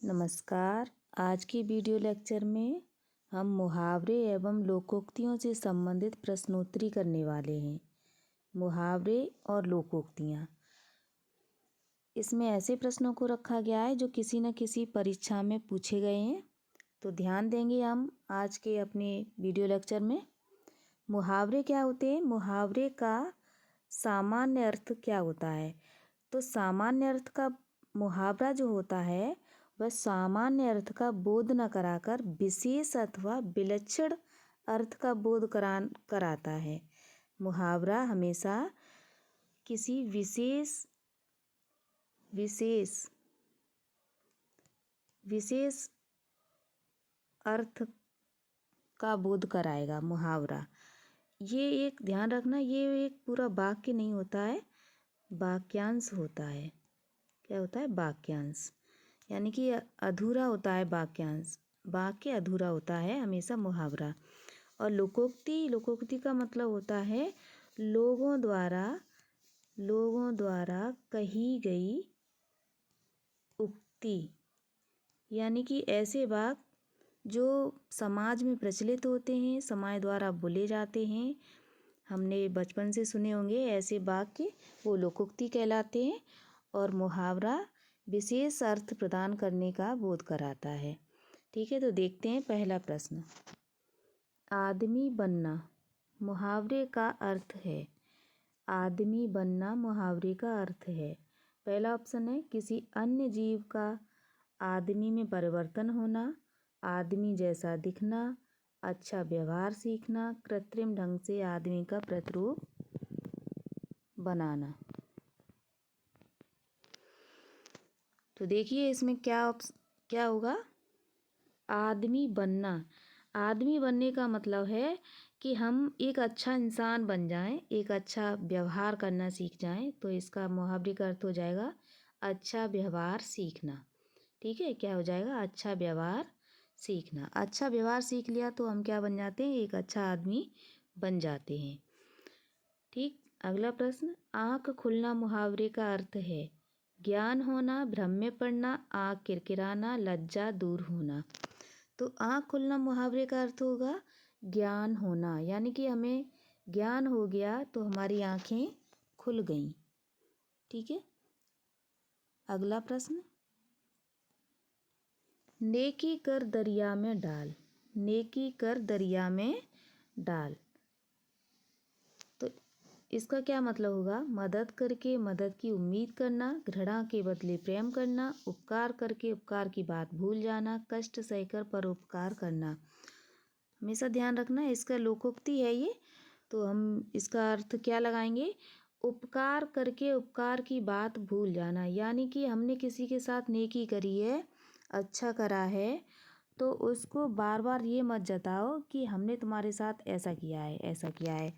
नमस्कार। आज की वीडियो लेक्चर में हम मुहावरे एवं लोकोक्तियों से संबंधित प्रश्नोत्तरी करने वाले हैं। मुहावरे और लोकोक्तियाँ, इसमें ऐसे प्रश्नों को रखा गया है जो किसी न किसी परीक्षा में पूछे गए हैं। तो ध्यान देंगे हम आज के अपने वीडियो लेक्चर में। मुहावरे क्या होते हैं? मुहावरे का सामान्य अर्थ क्या होता है? तो सामान्य अर्थ का मुहावरा जो होता है वह सामान्य अर्थ का बोध न कराकर विशेष अथवा विलक्षण अर्थ का बोध कराता है। मुहावरा हमेशा किसी विशेष अर्थ का बोध कराएगा। मुहावरा ये एक ध्यान रखना, ये एक पूरा वाक्य नहीं होता है, वाक्यांश होता है। क्या होता है? वाक्यांश, यानी कि अधूरा होता है वाक्यांश। वाक्य अधूरा होता है हमेशा मुहावरा। और लोकोक्ति का मतलब होता है लोगों द्वारा कही गई उक्ति, यानी कि ऐसे वाक्य जो समाज में प्रचलित होते हैं, समाज द्वारा बोले जाते हैं। हमने बचपन से सुने होंगे ऐसे वाक्य, वो लोकोक्ति कहलाते हैं। और मुहावरा विशेष अर्थ प्रदान करने का बोध कराता है। ठीक है, तो देखते हैं पहला प्रश्न। आदमी बनना मुहावरे का अर्थ है। आदमी बनना मुहावरे का अर्थ है। पहला ऑप्शन है किसी अन्य जीव का आदमी में परिवर्तन होना, आदमी जैसा दिखना, अच्छा व्यवहार सीखना, कृत्रिम ढंग से आदमी का प्रतिरूप बनाना। तो देखिए इसमें क्या होगा? आदमी बनना। आदमी बनने का मतलब है कि हम एक अच्छा इंसान बन जाएं, एक अच्छा व्यवहार करना सीख जाएं। तो इसका मुहावरे का अर्थ हो जाएगा अच्छा व्यवहार सीखना। ठीक है, क्या हो जाएगा? अच्छा व्यवहार सीखना। अच्छा व्यवहार सीख लिया तो हम क्या बन जाते हैं? एक अच्छा आदमी बन जाते हैं। ठीक, अगला प्रश्न। आँख खुलना मुहावरे का अर्थ है ज्ञान होना, भ्रम में पड़ना, आँख किरकिराना, लज्जा दूर होना। तो आँख खुलना मुहावरे का अर्थ होगा ज्ञान होना, यानी कि हमें ज्ञान हो गया तो हमारी आँखें खुल गईं। ठीक है, अगला प्रश्न। नेकी कर दरिया में डाल। नेकी कर दरिया में डाल, तो इसका क्या मतलब होगा? मदद करके मदद की उम्मीद करना, घृणा के बदले प्रेम करना, उपकार करके उपकार की बात भूल जाना, कष्ट सहकर परोपकार करना। हमेशा ध्यान रखना, इसका लोकोक्ति है ये। तो हम इसका अर्थ क्या लगाएंगे? उपकार करके उपकार की बात भूल जाना, यानी कि हमने किसी के साथ नेकी करी है, अच्छा करा है, तो उसको बार बार ये मत जताओ कि हमने तुम्हारे साथ ऐसा किया है, ऐसा किया है।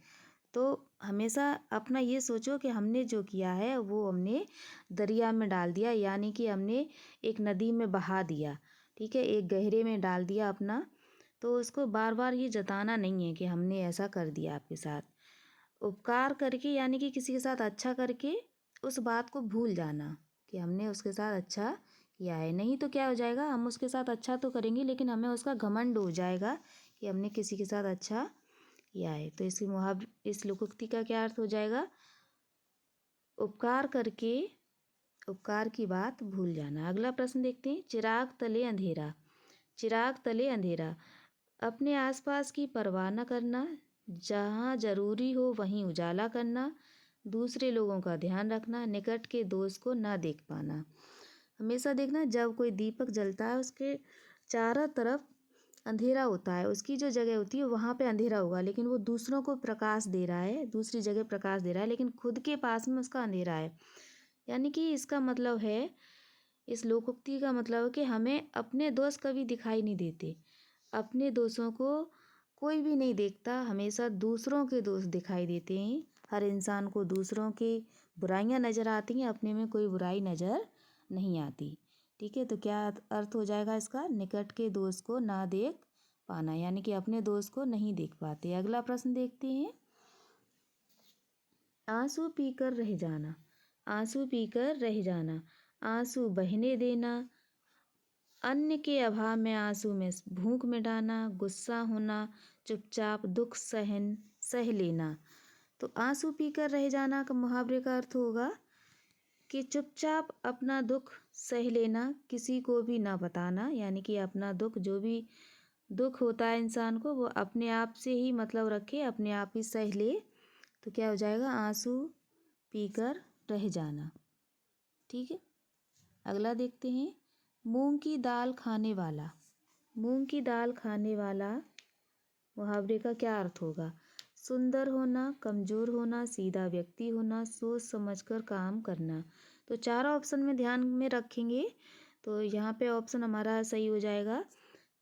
तो हमेशा अपना ये सोचो कि हमने जो किया है वो हमने दरिया में डाल दिया, यानी कि हमने एक नदी में बहा दिया। ठीक है, एक गहरे में डाल दिया अपना। तो उसको बार बार ये जताना नहीं है कि हमने ऐसा कर दिया आपके साथ। उपकार करके यानी कि किसी के साथ अच्छा करके उस बात को भूल जाना कि हमने उसके साथ अच्छा किया है। नहीं तो क्या हो जाएगा? हम उसके साथ अच्छा तो करेंगे लेकिन हमें उसका घमंड हो जाएगा कि हमने किसी के साथ अच्छा किया है। तो इस लोकोक्ति का क्या अर्थ हो जाएगा? उपकार करके उपकार की बात भूल जाना। अगला प्रश्न देखते हैं। चिराग तले अंधेरा। चिराग तले अंधेरा, अपने आसपास की परवाह न करना, जहाँ जरूरी हो वहीं उजाला करना, दूसरे लोगों का ध्यान रखना, निकट के दोस्त को न देख पाना। हमेशा देखना, जब कोई दीपक जलता है उसके चारों तरफ अंधेरा होता है, उसकी जो जगह होती है वहाँ पे अंधेरा होगा, लेकिन वो दूसरों को प्रकाश दे रहा है, दूसरी जगह प्रकाश दे रहा है, लेकिन खुद के पास में उसका अंधेरा है। यानी कि इसका मतलब है, इस लोकोक्ति का मतलब है कि हमें अपने दोस्त कभी दिखाई नहीं देते, अपने दोस्तों को कोई भी नहीं देखता, हमेशा दूसरों के दोस्त दिखाई देते हैं। हर इंसान को दूसरों की बुराइयां नज़र आती हैं, अपने में कोई बुराई नज़र नहीं आती। ठीक है, तो क्या अर्थ हो जाएगा इसका? निकट के दोस्त को ना देख पाना, यानी कि अपने दोस्त को नहीं देख पाते। अगला प्रश्न देखते हैं। आंसू पीकर रह जाना। आंसू पीकर रह जाना, आंसू बहने देना, अन्न के अभाव में आंसू में भूख मिटाना, गुस्सा होना, चुपचाप दुख सह लेना। तो आंसू पीकर रह जाना का मुहावरे का अर्थ होगा कि चुपचाप अपना दुख सह लेना, किसी को भी ना बताना, यानी कि अपना दुख, जो भी दुख होता है इंसान को, वो अपने आप से ही मतलब रखे, अपने आप ही सह ले। तो क्या हो जाएगा? आंसू पीकर रह जाना। ठीक है, अगला देखते हैं। मूंग की दाल खाने वाला। मूंग की दाल खाने वाला मुहावरे का क्या अर्थ होगा? सुंदर होना, कमजोर होना, सीधा व्यक्ति होना, सोच समझकर काम करना। तो चारों ऑप्शन में ध्यान में रखेंगे तो यहाँ पे ऑप्शन हमारा सही हो जाएगा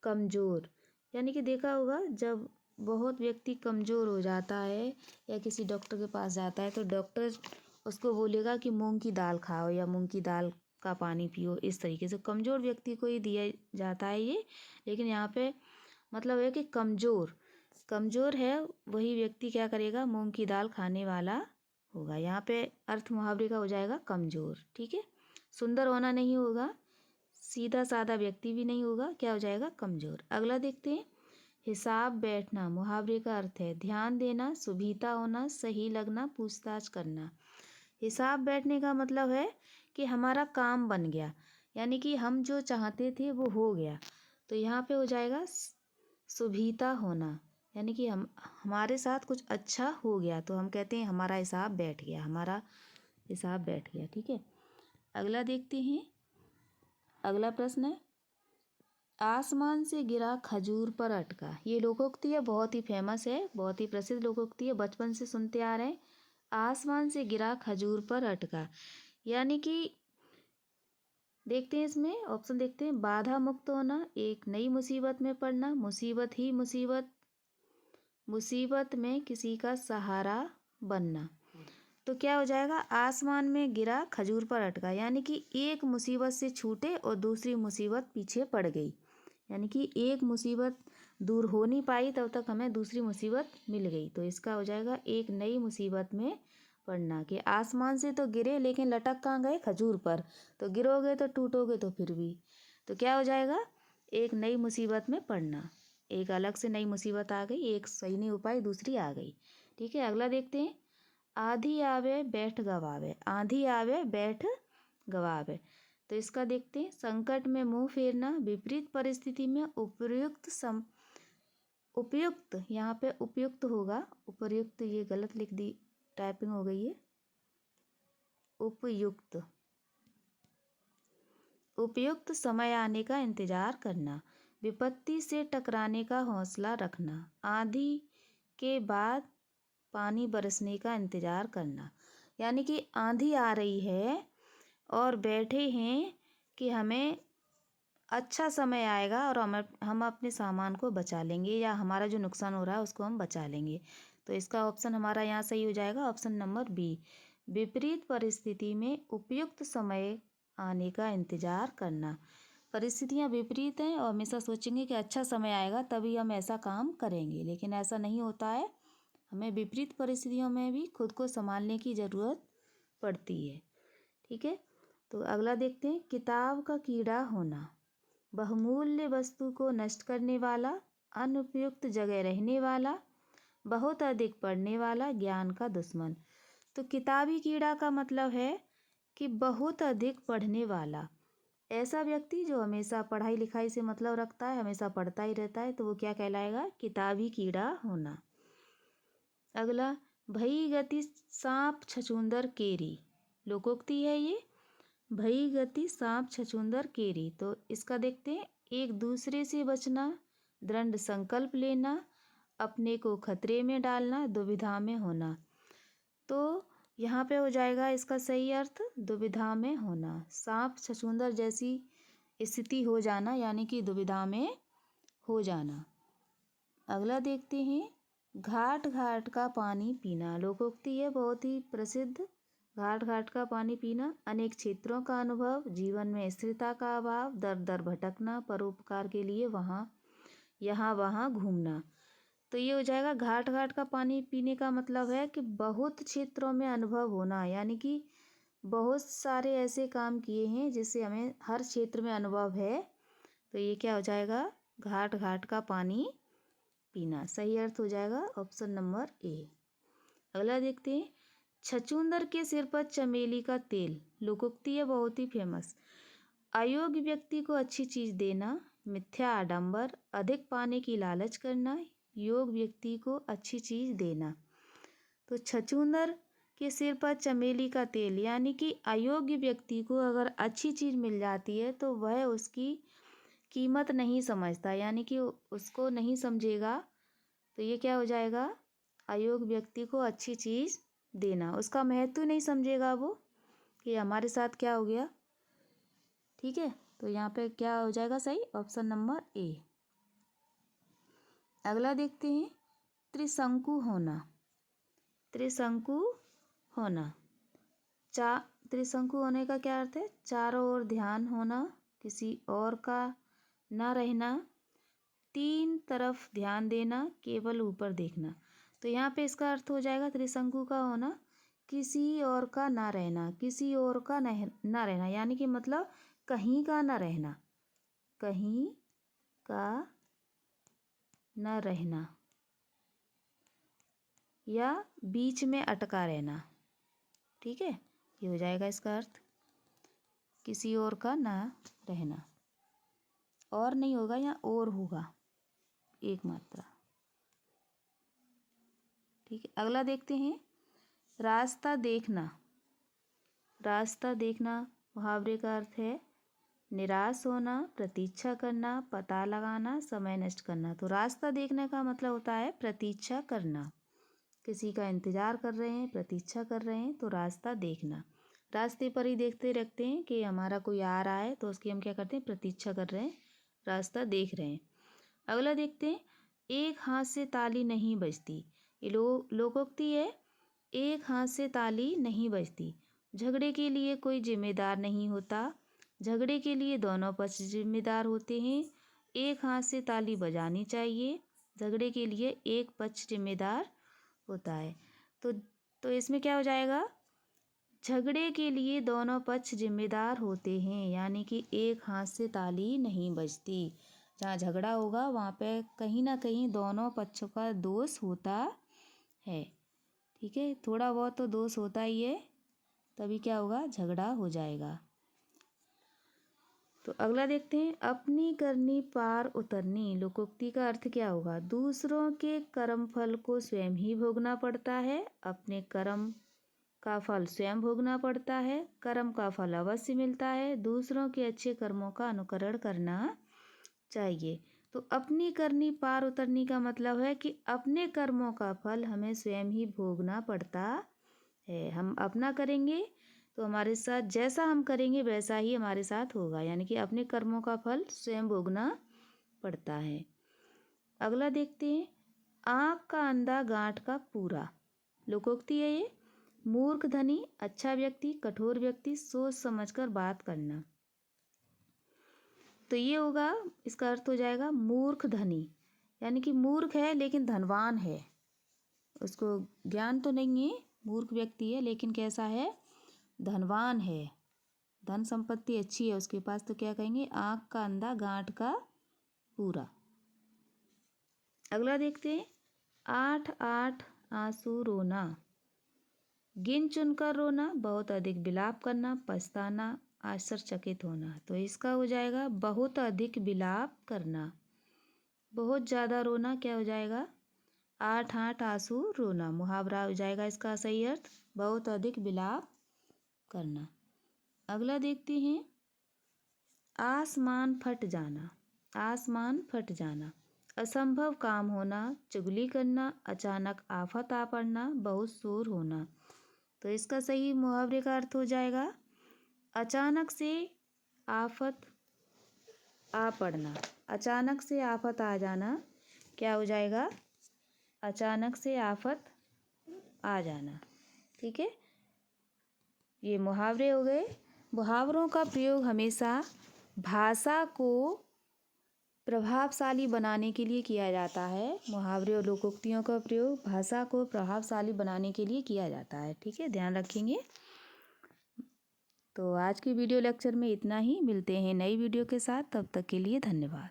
कमजोर। यानी कि देखा होगा जब बहुत व्यक्ति कमजोर हो जाता है या किसी डॉक्टर के पास जाता है तो डॉक्टर उसको बोलेगा कि मूंग की दाल खाओ या मूंग की दाल का पानी पियो। इस तरीके से कमजोर व्यक्ति को ही दिया जाता है ये। लेकिन यहाँ पे मतलब है कि कमजोर है वही व्यक्ति क्या करेगा? मूंग की दाल खाने वाला होगा। यहाँ पे अर्थ मुहावरे का हो जाएगा कमजोर। ठीक है, सुंदर होना नहीं होगा, सीधा साधा व्यक्ति भी नहीं होगा, क्या हो जाएगा? कमजोर। अगला देखते हैं। हिसाब बैठना मुहावरे का अर्थ है ध्यान देना, सुभीता होना, सही लगना, पूछताछ करना। हिसाब बैठने का मतलब है कि हमारा काम बन गया, यानी कि हम जो चाहते थे वो हो गया। तो यहाँ पे हो जाएगा सुभीता होना, यानी कि हमारे साथ कुछ अच्छा हो गया तो हम कहते हैं हमारा हिसाब बैठ गया, हमारा हिसाब बैठ गया। ठीक है, अगला देखते हैं। अगला प्रश्न है आसमान से गिरा खजूर पर अटका। ये लोकोक्ति है, बहुत ही फेमस है, बहुत ही प्रसिद्ध लोकोक्ति है, बचपन से सुनते आ रहे हैं। आसमान से गिरा खजूर पर अटका, यानी कि देखते हैं इसमें ऑप्शन देखते हैं। बाधा मुक्त होना, एक नई मुसीबत में पड़ना, मुसीबत ही मुसीबत, मुसीबत में किसी का सहारा बनना। तो क्या हो जाएगा? आसमान में गिरा खजूर पर अटका, यानी कि एक मुसीबत से छूटे और दूसरी मुसीबत पीछे पड़ गई, यानी कि एक मुसीबत दूर हो नहीं पाई तब तक हमें दूसरी मुसीबत मिल गई। तो इसका हो जाएगा एक नई मुसीबत में पड़ना। कि आसमान से तो गिरे लेकिन लटक कहाँ गए? खजूर पर। तो गिरोगे तो टूटोगे तो फिर भी, तो क्या हो जाएगा? एक नई मुसीबत में पड़ना, एक अलग से नई मुसीबत आ गई, एक सही नहीं हो पाई दूसरी आ गई। ठीक है, अगला देखते हैं। आधी आवे बैठ गवावे। आंधी आवे बैठ गवावे, तो इसका देखते हैं। संकट में मुंह फेरना, विपरीत परिस्थिति में उपयुक्त, यहाँ पे उपयुक्त होगा, उपयुक्त ये गलत लिख दी, टाइपिंग हो गई है। उपयुक्त, उपयुक्त समय आने का इंतजार करना, विपत्ति से टकराने का हौसला रखना, आंधी के बाद पानी बरसने का इंतजार करना। यानी कि आंधी आ रही है और बैठे हैं कि हमें अच्छा समय आएगा और हम अपने सामान को बचा लेंगे या हमारा जो नुकसान हो रहा है उसको हम बचा लेंगे। तो इसका ऑप्शन हमारा यहाँ सही हो जाएगा, ऑप्शन नंबर बी। विपरीत परिस्थिति में उपयुक्त समय आने का इंतजार करना। परिस्थितियाँ विपरीत हैं और हमेशा सोचेंगे कि अच्छा समय आएगा तभी हम ऐसा काम करेंगे, लेकिन ऐसा नहीं होता है। हमें विपरीत परिस्थितियों में भी खुद को संभालने की ज़रूरत पड़ती है। ठीक है, तो अगला देखते हैं। किताब का कीड़ा होना, बहुमूल्य वस्तु को नष्ट करने वाला, अनुपयुक्त जगह रहने वाला, बहुत अधिक पढ़ने वाला, ज्ञान का दुश्मन। तो किताबी कीड़ा का मतलब है कि बहुत अधिक पढ़ने वाला, ऐसा व्यक्ति जो हमेशा पढ़ाई लिखाई से मतलब रखता है, हमेशा पढ़ता ही रहता है, तो वो क्या कहलाएगा? किताबी कीड़ा होना। अगला, भई गति सांप छछूंदर केरी, लोकोक्ति है ये। भई गति सांप छछूंदर केरी, तो इसका देखते हैं। एक दूसरे से बचना, दृढ़ संकल्प लेना, अपने को खतरे में डालना, दुविधा में होना। तो यहाँ पे हो जाएगा इसका सही अर्थ दुविधा में होना, सांप छछूंदर जैसी स्थिति हो जाना, यानी कि दुविधा में हो जाना। अगला देखते हैं। घाट घाट का पानी पीना, लोकोक्ति है बहुत ही प्रसिद्ध। घाट घाट का पानी पीना, अनेक क्षेत्रों का अनुभव, जीवन में स्थिरता का अभाव, दर दर भटकना, परोपकार के लिए यहाँ वहाँ घूमना। तो ये हो जाएगा घाट घाट का पानी पीने का मतलब है कि बहुत क्षेत्रों में अनुभव होना, यानी कि बहुत सारे ऐसे काम किए हैं जिससे हमें हर क्षेत्र में अनुभव है, तो ये क्या हो जाएगा, घाट घाट का पानी पीना। सही अर्थ हो जाएगा ऑप्शन नंबर ए। अगला देखते हैं, छछूंदर के सिर पर चमेली का तेल। लोकोक्ति है बहुत ही फेमस। अयोग्य व्यक्ति को अच्छी चीज देना, मिथ्या आडंबर, अधिक पाने की लालच करना, योग्य व्यक्ति को अच्छी चीज देना। तो छछूंदर के सिर पर चमेली का तेल यानी कि अयोग्य व्यक्ति को अगर अच्छी चीज मिल जाती है तो वह उसकी कीमत नहीं समझता, यानी कि उसको नहीं समझेगा। तो ये क्या हो जाएगा, अयोग्य व्यक्ति को अच्छी चीज देना, उसका महत्व नहीं समझेगा वो कि हमारे साथ क्या हो गया। ठीक है, तो यहाँ पे क्या हो जाएगा सही, ऑप्शन नंबर ए। अगला देखते हैं, त्रिशंकु होना। त्रिशंकु होना, त्रिशंकु होने का क्या अर्थ है, चारों ओर ध्यान होना, किसी और का ना रहना, तीन तरफ ध्यान देना, केवल ऊपर देखना। तो यहाँ पे इसका अर्थ हो जाएगा त्रिशंकु का होना, किसी और का ना रहना, किसी और का ना रहना, यानी कि मतलब कहीं का ना रहना, कहीं का ना रहना, या बीच में अटका रहना। ठीक है, ये हो जाएगा इसका अर्थ, किसी और का ना रहना। और नहीं होगा, या और होगा, एक मात्रा। ठीक है, अगला देखते हैं, रास्ता देखना। रास्ता देखना मुहावरे का अर्थ है निराश होना, प्रतीक्षा करना, पता लगाना, समय नष्ट करना। तो रास्ता देखने का मतलब होता है प्रतीक्षा करना, किसी का इंतजार कर रहे हैं, प्रतीक्षा कर रहे हैं, तो रास्ता देखना। रास्ते पर ही देखते रखते हैं कि हमारा कोई आ रहा है तो उसकी हम क्या करते हैं, प्रतीक्षा कर रहे हैं, रास्ता देख रहे हैं। अगला देखते हैं, एक हाथ से ताली नहीं बजती। ये लोकोक्ति है, एक हाथ से ताली नहीं बजती। झगड़े के लिए कोई जिम्मेदार नहीं होता, झगड़े के लिए दोनों पक्ष जिम्मेदार होते हैं। एक हाथ से ताली बजानी चाहिए, झगड़े के लिए एक पक्ष जिम्मेदार होता है। तो इसमें क्या हो जाएगा, झगड़े के लिए दोनों पक्ष जिम्मेदार होते हैं, यानी कि एक हाथ से ताली नहीं बजती। जहाँ झगड़ा होगा वहाँ पे कहीं ना कहीं दोनों पक्षों का दोष होता है। ठीक है, थोड़ा बहुत तो दोष होता ही है, तभी क्या होगा, झगड़ा हो जाएगा। तो अगला देखते हैं, अपनी करनी पार उतरनी। लोकोक्ति का अर्थ क्या होगा, दूसरों के कर्म फल को स्वयं ही भोगना पड़ता है, अपने कर्म का फल स्वयं भोगना पड़ता है, कर्म का फल अवश्य मिलता है, दूसरों के अच्छे कर्मों का अनुकरण करना चाहिए। तो अपनी करनी पार उतरनी का मतलब है कि अपने कर्मों का फल हमें स्वयं ही भोगना पड़ता है। हम अपना करेंगे तो हमारे साथ, जैसा हम करेंगे वैसा ही हमारे साथ होगा, यानी कि अपने कर्मों का फल स्वयं भोगना पड़ता है। अगला देखते हैं, आँख का अंधा गांठ का पूरा। लोकोक्ति है ये, मूर्ख धनी, अच्छा व्यक्ति, कठोर व्यक्ति, सोच समझकर बात करना। तो ये होगा, इसका अर्थ हो जाएगा मूर्ख धनी, यानी कि मूर्ख है लेकिन धनवान है, उसको ज्ञान तो नहीं है, मूर्ख व्यक्ति है लेकिन कैसा है, धनवान है, धन संपत्ति अच्छी है उसके पास। तो क्या कहेंगे, आँख का अंधा गांठ का पूरा। अगला देखते हैं, 8 8 आंसू रोना। गिन चुनकर रोना, बहुत अधिक विलाप करना, पछताना, आश्चर्यचकित होना। तो इसका हो जाएगा बहुत अधिक विलाप करना, बहुत ज़्यादा रोना। क्या हो जाएगा, 8 8 आंसू रोना, मुहावरा हो जाएगा इसका सही अर्थ, बहुत अधिक विलाप करना। अगला देखते हैं, आसमान फट जाना। आसमान फट जाना, असंभव काम होना, चुगली करना, अचानक आफत आ पड़ना, बहुत शोर होना। तो इसका सही मुहावरे का अर्थ हो जाएगा अचानक से आफत आ पड़ना, अचानक से आफत आ जाना। क्या हो जाएगा, अचानक से आफत आ जाना। ठीक है, ये मुहावरे हो गए। मुहावरों का प्रयोग हमेशा भाषा को प्रभावशाली बनाने के लिए किया जाता है। मुहावरे और लोकोक्तियों का प्रयोग भाषा को प्रभावशाली बनाने के लिए किया जाता है। ठीक है, ध्यान रखेंगे। तो आज की वीडियो लेक्चर में इतना ही। मिलते हैं नई वीडियो के साथ, तब तक के लिए धन्यवाद।